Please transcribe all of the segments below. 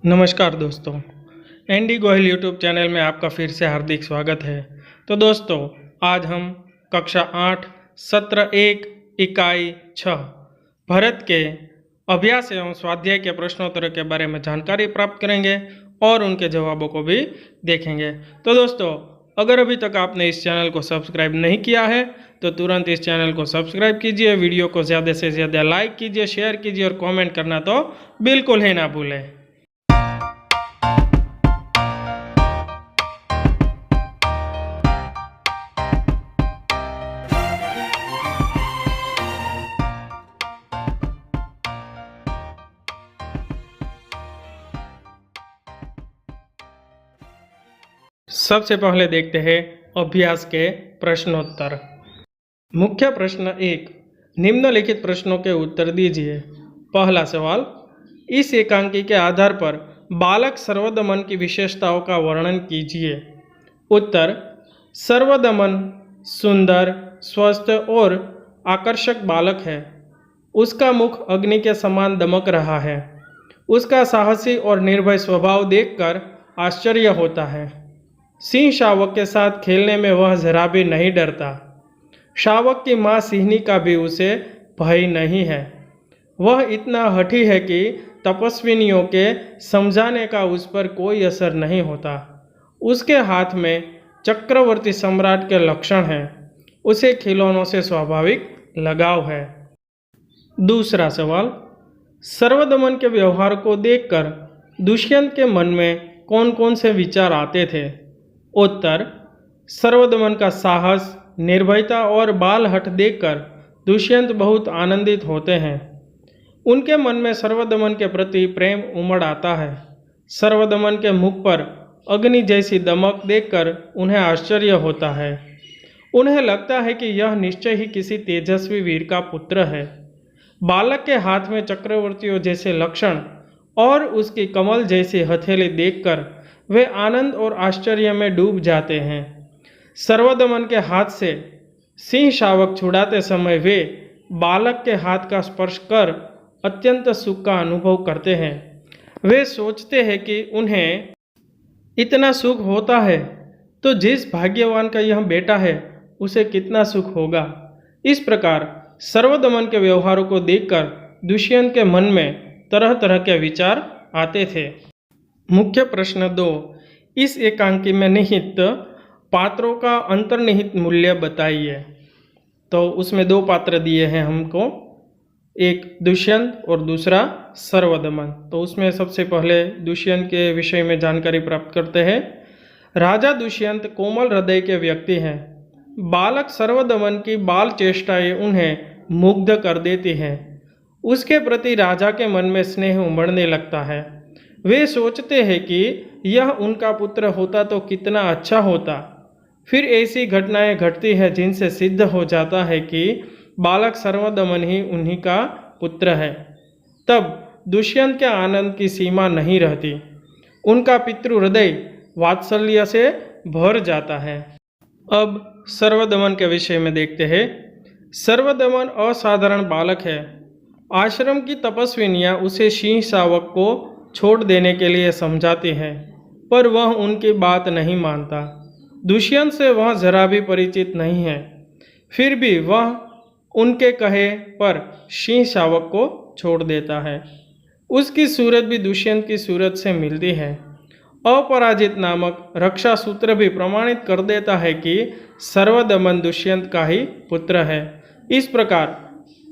नमस्कार दोस्तों, ND Gohil YouTube channel में आपका फिर से हार्दिक स्वागत है। तो दोस्तों, आज हम कक्षा 8 सत्र 1 इकाई 6 भरत के अभ्यास एवं स्वाध्याय के प्रश्नोत्तर के बारे में जानकारी प्राप्त करेंगे और उनके जवाबों को भी देखेंगे। तो दोस्तों, अगर अभी तक आपने इस चैनल को सब्सक्राइब नहीं किया है तो तुरंत इस चैनल को सब्सक्राइब कीजिए, वीडियो को ज़्यादा से ज़्यादा लाइक कीजिए, शेयर कीजिए और कमेंट करना तो बिल्कुल ही ना भूलें। सबसे पहले देखते हैं अभ्यास के प्रश्नोत्तर। मुख्य प्रश्न 1, निम्नलिखित प्रश्नों के उत्तर दीजिए। पहला सवाल, इस एकांकी के आधार पर बालक सर्वदमन की विशेषताओं का वर्णन कीजिए। उत्तर, सर्वदमन सुंदर, स्वस्थ और आकर्षक बालक है। उसका मुख अग्नि के समान दमक रहा है। उसका साहसी और निर्भय स्वभाव देखकर आश्चर्य होता है। सिंह शावक के साथ खेलने में वह जरा भी नहीं डरता। शावक की माँ सिंहनी का भी उसे भय नहीं है। वह इतना हठी है कि तपस्विनियों के समझाने का उस पर कोई असर नहीं होता। उसके हाथ में चक्रवर्ती सम्राट के लक्षण हैं। उसे खिलौनों से स्वाभाविक लगाव है। दूसरा सवाल, सर्वदमन के व्यवहार को देखकर दुष्यंत के मन में कौन कौन से विचार आते थे। उत्तर, सर्वदमन का साहस, निर्भयता और बाल हठ देखकर दुष्यंत बहुत आनंदित होते हैं। उनके मन में सर्वदमन के प्रति प्रेम उमड़ आता है। सर्वदमन के मुख पर अग्नि जैसी दमक देखकर उन्हें आश्चर्य होता है। उन्हें लगता है कि यह निश्चय ही किसी तेजस्वी वीर का पुत्र है। बालक के हाथ में चक्रवर्तियों जैसे लक्षण और उसकी कमल जैसी हथेली देखकर वे आनंद और आश्चर्य में डूब जाते हैं। सर्वदमन के हाथ से सिंह शावक छुड़ाते समय वे बालक के हाथ का स्पर्श कर अत्यंत सुख का अनुभव करते हैं। वे सोचते हैं कि उन्हें इतना सुख होता है तो जिस भाग्यवान का यह बेटा है उसे कितना सुख होगा। इस प्रकार सर्वदमन के व्यवहारों को देखकर दुष्यंत के मन में तरह तरह के विचार आते थे। मुख्य प्रश्न 2, इस एकांकी में निहित पात्रों का अंतर्निहित मूल्य बताइए। तो उसमें 2 पात्र दिए हैं हमको, एक दुष्यंत और दूसरा सर्वदमन। तो उसमें सबसे पहले दुष्यंत के विषय में जानकारी प्राप्त करते हैं। राजा दुष्यंत कोमल हृदय के व्यक्ति हैं। बालक सर्वदमन की बाल चेष्टाएं उन्हें मुग्ध कर देती हैं। उसके प्रति राजा के मन में स्नेह उमड़ने लगता है। वे सोचते हैं कि यह उनका पुत्र होता तो कितना अच्छा होता। फिर ऐसी घटनाएं घटती हैं जिनसे सिद्ध हो जाता है कि बालक सर्वदमन ही उन्हीं का पुत्र है। तब दुष्यंत के आनंद की सीमा नहीं रहती। उनका पितृ हृदय वात्सल्य से भर जाता है। अब सर्वदमन के विषय में देखते हैं। सर्वदमन असाधारण बालक है। आश्रम की तपस्विनियाँ उसे सिंह शावक को छोड़ देने के लिए समझाती हैं, पर वह उनकी बात नहीं मानता। दुष्यंत से वह जरा भी परिचित नहीं है, फिर भी वह उनके कहे पर सिंह शावक को छोड़ देता है। उसकी सूरत भी दुष्यंत की सूरत से मिलती है। अपराजित नामक रक्षा सूत्र भी प्रमाणित कर देता है कि सर्वदमन दुष्यंत का ही पुत्र है। इस प्रकार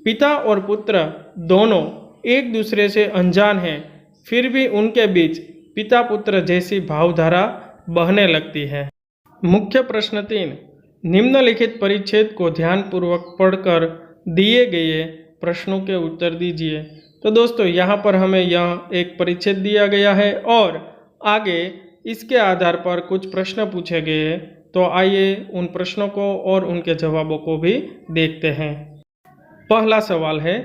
पिता और पुत्र दोनों एक दूसरे से अनजान हैं, फिर भी उनके बीच पिता पुत्र जैसी भावधारा बहने लगती है। मुख्य प्रश्न 3, निम्नलिखित परिच्छेद को ध्यानपूर्वक पढ़कर दिए गए प्रश्नों के उत्तर दीजिए। तो दोस्तों, यहाँ पर हमें यह एक परिच्छेद दिया गया है और आगे इसके आधार पर कुछ प्रश्न पूछे गए हैं। तो आइए उन प्रश्नों को और उनके जवाबों को भी देखते हैं। पहला सवाल है,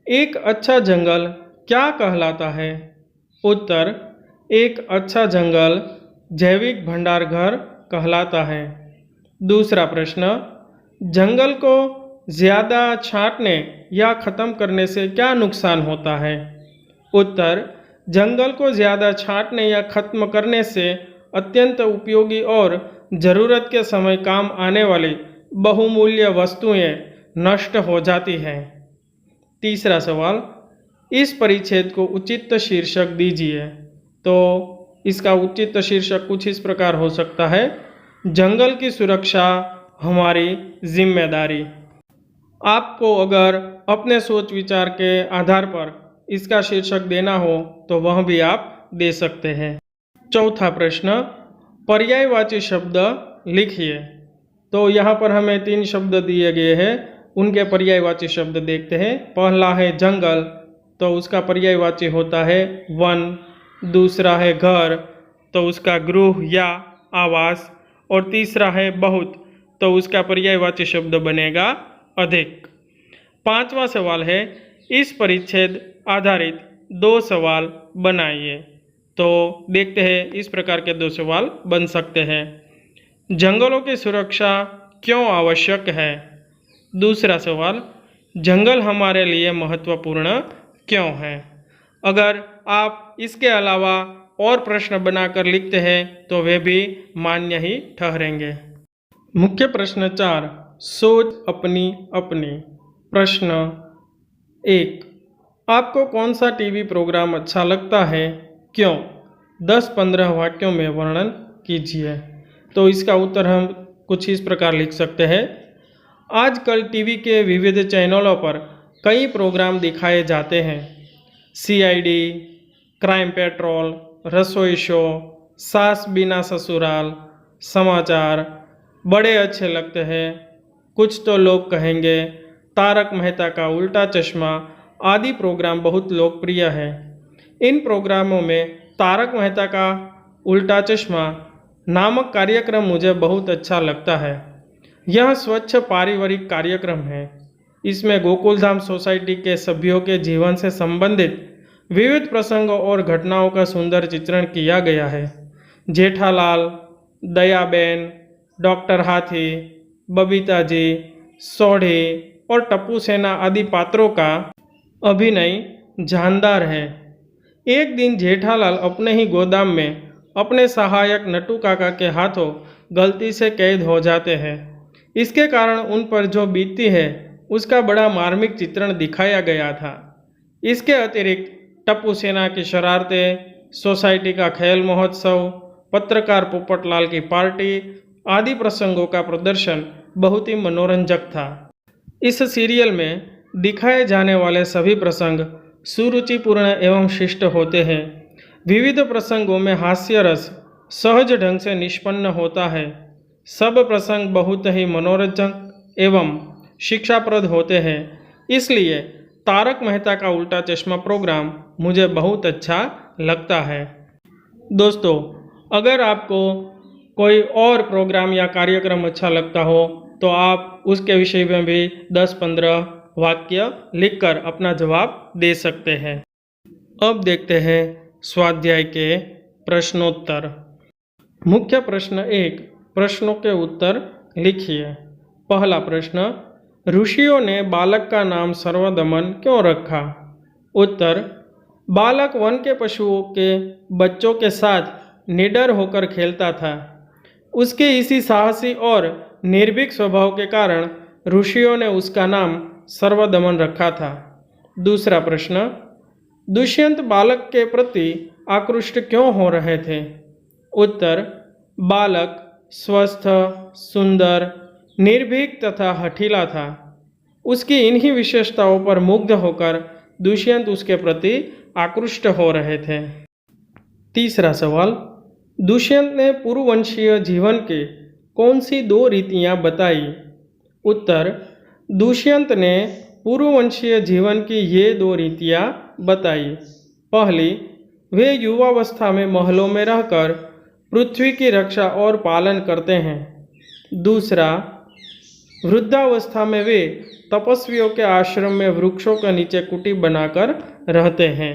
एक अच्छा जंगल क्या कहलाता है। उत्तर, एक अच्छा जंगल जैविक भंडार घर कहलाता है। दूसरा प्रश्न, जंगल को ज़्यादा छांटने या ख़त्म करने से क्या नुकसान होता है। उत्तर, जंगल को ज़्यादा छांटने या ख़त्म करने से अत्यंत उपयोगी और ज़रूरत के समय काम आने वाली बहुमूल्य वस्तुएं नष्ट हो जाती हैं। तीसरा सवाल, इस परिच्छेद को उचित शीर्षक दीजिए। तो इसका उचित शीर्षक कुछ इस प्रकार हो सकता है, जंगल की सुरक्षा हमारी जिम्मेदारी। आपको अगर अपने सोच विचार के आधार पर इसका शीर्षक देना हो तो वह भी आप दे सकते हैं। चौथा प्रश्न, पर्यायवाची शब्द लिखिए। तो यहाँ पर हमें 3 शब्द दिए गए हैं, उनके पर्यायवाची शब्द देखते हैं। पहला है जंगल, तो उसका पर्यायवाची होता है वन। दूसरा है घर, तो उसका गृह या आवास। और तीसरा है बहुत, तो उसका पर्यायवाची शब्द बनेगा अधिक। पांचवा सवाल है, इस परिच्छेद आधारित 2 सवाल बनाइए। तो देखते हैं इस प्रकार के 2 सवाल बन सकते हैं। जंगलों की सुरक्षा क्यों आवश्यक है? दूसरा सवाल, जंगल हमारे लिए महत्वपूर्ण क्यों है? अगर आप इसके अलावा और प्रश्न बनाकर लिखते हैं तो वे भी मान्य ही ठहरेंगे। मुख्य प्रश्न 4, सोच अपनी अपनी। प्रश्न 1, आपको कौन सा टीवी प्रोग्राम अच्छा लगता है, क्यों? 10-15 वाक्यों में वर्णन कीजिए। तो इसका उत्तर हम कुछ इस प्रकार लिख सकते हैं। आजकल टीवी के विविध चैनलों पर कई प्रोग्राम दिखाए जाते हैं। CID, क्राइम पेट्रोल, रसोई शो, सास बिना ससुराल, समाचार बड़े अच्छे लगते हैं। कुछ तो लोग कहेंगे तारक मेहता का उल्टा चश्मा आदि प्रोग्राम बहुत लोकप्रिय है। इन प्रोग्रामों में तारक मेहता का उल्टा चश्मा नामक कार्यक्रम मुझे बहुत अच्छा लगता है। यह स्वच्छ पारिवारिक कार्यक्रम है। इसमें गोकुलधाम सोसाइटी के सभ्यों के जीवन से संबंधित विविध प्रसंगों और घटनाओं का सुंदर चित्रण किया गया है। जेठालाल, दयाबेन, डॉक्टर हाथी, बबीता जी, सोढ़ी और टप्पू सेना आदि पात्रों का अभिनय जानदार है। एक दिन जेठालाल अपने ही गोदाम में अपने सहायक नटू काका के हाथों गलती से कैद हो जाते हैं। इसके कारण उन पर जो बीतती है उसका बड़ा मार्मिक चित्रण दिखाया गया था। इसके अतिरिक्त टप्पू सेना की शरारतें, सोसाइटी का खेल महोत्सव, पत्रकार पोपटलाल की पार्टी आदि प्रसंगों का प्रदर्शन बहुत ही मनोरंजक था। इस सीरियल में दिखाए जाने वाले सभी प्रसंग सुरुचिपूर्ण एवं शिष्ट होते हैं। विविध प्रसंगों में हास्य रस सहज ढंग से निष्पन्न होता है। सब प्रसंग बहुत ही मनोरंजक एवं शिक्षाप्रद होते हैं। इसलिए तारक मेहता का उल्टा चश्मा प्रोग्राम मुझे बहुत अच्छा लगता है। दोस्तों, अगर आपको कोई और प्रोग्राम या कार्यक्रम अच्छा लगता हो तो आप उसके विषय में भी 10-15 वाक्य लिखकर अपना जवाब दे सकते हैं। अब देखते हैं स्वाध्याय के प्रश्नोत्तर। मुख्य प्रश्न 1, प्रश्नों के उत्तर लिखिए। पहला प्रश्न, ऋषियों ने बालक का नाम सर्वदमन क्यों रखा? उत्तर, बालक वन के पशुओं के बच्चों के साथ निडर होकर खेलता था। उसके इसी साहसी और निर्भीक स्वभाव के कारण ऋषियों ने उसका नाम सर्वदमन रखा था। दूसरा प्रश्न, दुष्यंत बालक के प्रति आकृष्ट क्यों हो रहे थे? उत्तर, बालक स्वस्थ, सुंदर, निर्भीक तथा हठीला था। उसकी इन्हीं विशेषताओं पर मुग्ध होकर दुष्यंत उसके प्रति आकृष्ट हो रहे थे। तीसरा सवाल, दुष्यंत ने पूर्ववंशीय जीवन के कौन सी 2 रीतियां बताई? उत्तर, दुष्यंत ने पूर्ववंशीय जीवन की ये 2 रीतियां बताई। पहली, वे युवावस्था में महलों में रहकर पृथ्वी की रक्षा और पालन करते हैं। दूसरा, वृद्धावस्था में वे तपस्वियों के आश्रम में वृक्षों के नीचे कुटी बनाकर रहते हैं।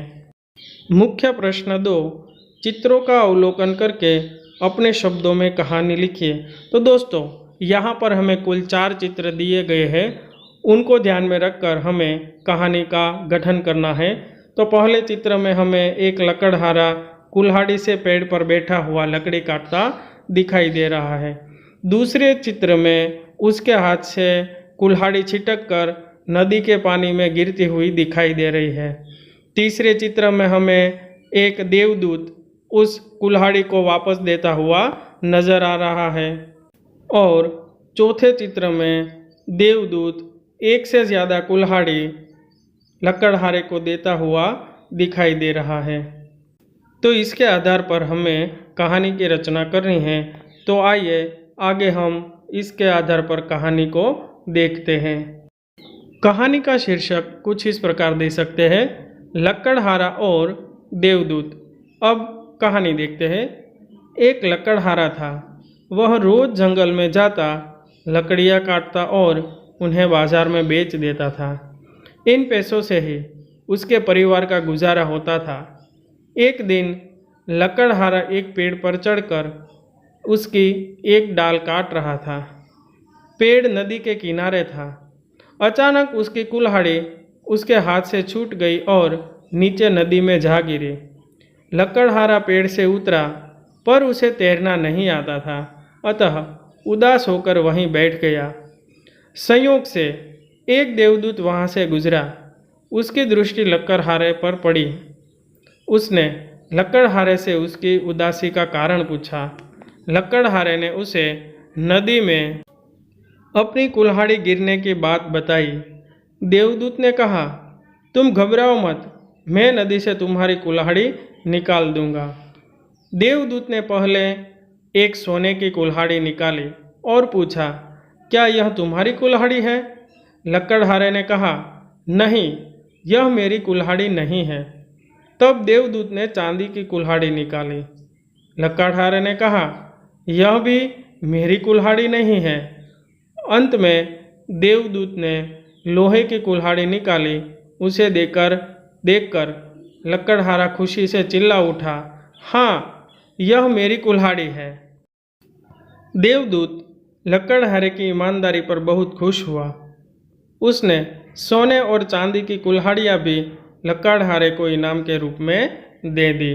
मुख्य प्रश्न 2, चित्रों का अवलोकन करके अपने शब्दों में कहानी लिखिए। तो दोस्तों, यहाँ पर हमें कुल 4 चित्र दिए गए हैं। उनको ध्यान में रखकर हमें कहानी का गठन करना है। तो पहले चित्र में हमें एक लकड़हारा कुल्हाड़ी से पेड़ पर बैठा हुआ लकड़ी काटता दिखाई दे रहा है। दूसरे चित्र में उसके हाथ से कुल्हाड़ी छिटक कर नदी के पानी में गिरती हुई दिखाई दे रही है। तीसरे चित्र में हमें एक देवदूत उस कुल्हाड़ी को वापस देता हुआ नजर आ रहा है और चौथे चित्र में देवदूत एक से ज़्यादा कुल्हाड़ी लकड़हारे को देता हुआ दिखाई दे रहा है। तो इसके आधार पर हमें कहानी की रचना करनी है। तो आइए आगे हम इसके आधार पर कहानी को देखते हैं। कहानी का शीर्षक कुछ इस प्रकार दे सकते हैं, लकड़हारा और देवदूत। अब कहानी देखते हैं। एक लकड़हारा था। वह रोज जंगल में जाता, लकड़ियाँ काटता और उन्हें बाजार में बेच देता था। इन पैसों से ही उसके परिवार का गुजारा होता था। एक दिन लकड़हारा एक पेड़ पर चढ़कर उसकी एक डाल काट रहा था। पेड़ नदी के किनारे था। अचानक उसकी कुल्हाड़ी उसके हाथ से छूट गई और नीचे नदी में जा गिरी। लकड़हारा पेड़ से उतरा पर उसे तैरना नहीं आता था, अतः उदास होकर वहीं बैठ गया। संयोग से एक देवदूत वहाँ से गुजरा। उसकी दृष्टि लकड़हारे पर पड़ी। उसने लकड़हारे से उसकी उदासी का कारण पूछा। लकड़हारे ने उसे नदी में अपनी कुल्हाड़ी गिरने की बात बताई। देवदूत ने कहा, तुम घबराओ मत, मैं नदी से तुम्हारी कुल्हाड़ी निकाल दूंगा। देवदूत ने पहले एक सोने की कुल्हाड़ी निकाली और पूछा, क्या यह तुम्हारी कुल्हाड़ी है? लकड़हारे ने कहा, नहीं, यह मेरी कुल्हाड़ी नहीं है। तब देवदूत ने चांदी की कुल्हाड़ी निकाली। लकड़हारे ने कहा, यह भी मेरी कुल्हाड़ी नहीं है। अंत में देवदूत ने लोहे की कुल्हाड़ी निकाली। उसे देखकर लकड़हारा खुशी से चिल्ला उठा, हाँ, यह मेरी कुल्हाड़ी है। देवदूत लकड़हारे की ईमानदारी पर बहुत खुश हुआ। उसने सोने और चांदी की कुल्हाड़ियाँ भी लकड़हारे को इनाम के रूप में दे दी।